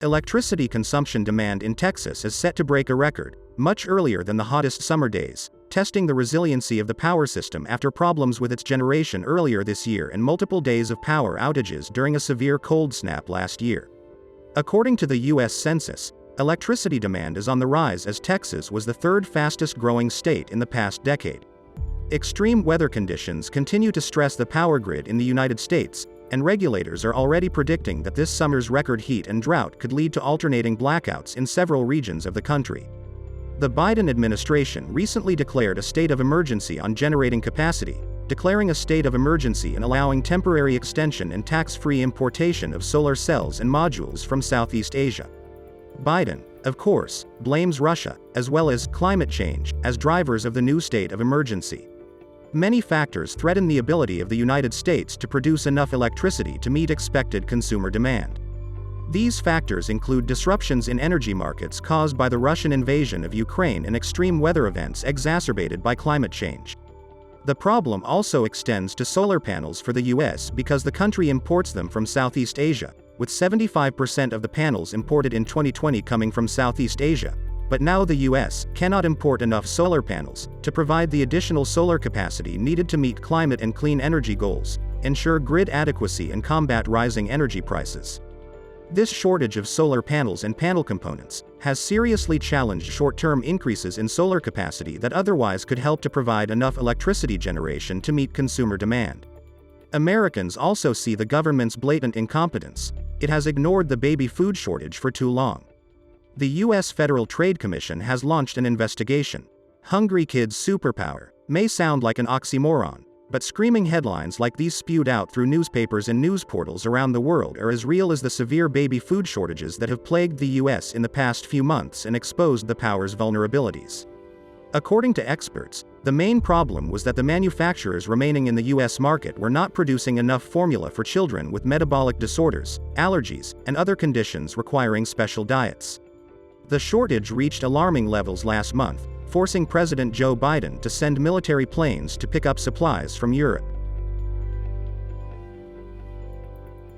Electricity consumption demand in Texas is set to break a record, much earlier than the hottest summer days, testing the resiliency of the power system after problems with its generation earlier this year and multiple days of power outages during a severe cold snap last year. According to the U.S. Census, electricity demand is on the rise as Texas was the third fastest growing state in the past decade. Extreme weather conditions continue to stress the power grid in the United States, and regulators are already predicting that this summer's record heat and drought could lead to alternating blackouts in several regions of the country. The Biden administration recently declared a state of emergency on generating capacity, declaring a state of emergency and allowing temporary extension and tax-free importation of solar cells and modules from Southeast Asia. Biden, of course, blames Russia, as well as climate change, as drivers of the new state of emergency. Many factors threaten the ability of the United States to produce enough electricity to meet expected consumer demand. These factors include disruptions in energy markets caused by the Russian invasion of Ukraine and extreme weather events exacerbated by climate change. The problem also extends to solar panels for the U.S. because the country imports them from Southeast Asia, with 75% of the panels imported in 2020 coming from Southeast Asia. But now the U.S. cannot import enough solar panels to provide the additional solar capacity needed to meet climate and clean energy goals, ensure grid adequacy and combat rising energy prices. This shortage of solar panels and panel components has seriously challenged short-term increases in solar capacity that otherwise could help to provide enough electricity generation to meet consumer demand. Americans also see the government's blatant incompetence. It has ignored the baby food shortage for too long. The U.S. Federal Trade Commission has launched an investigation. Hungry kids' superpower may sound like an oxymoron, but screaming headlines like these spewed out through newspapers and news portals around the world are as real as the severe baby food shortages that have plagued the U.S. in the past few months and exposed the power's vulnerabilities. According to experts, the main problem was that the manufacturers remaining in the U.S. market were not producing enough formula for children with metabolic disorders, allergies, and other conditions requiring special diets. The shortage reached alarming levels last month, forcing President Joe Biden to send military planes to pick up supplies from Europe.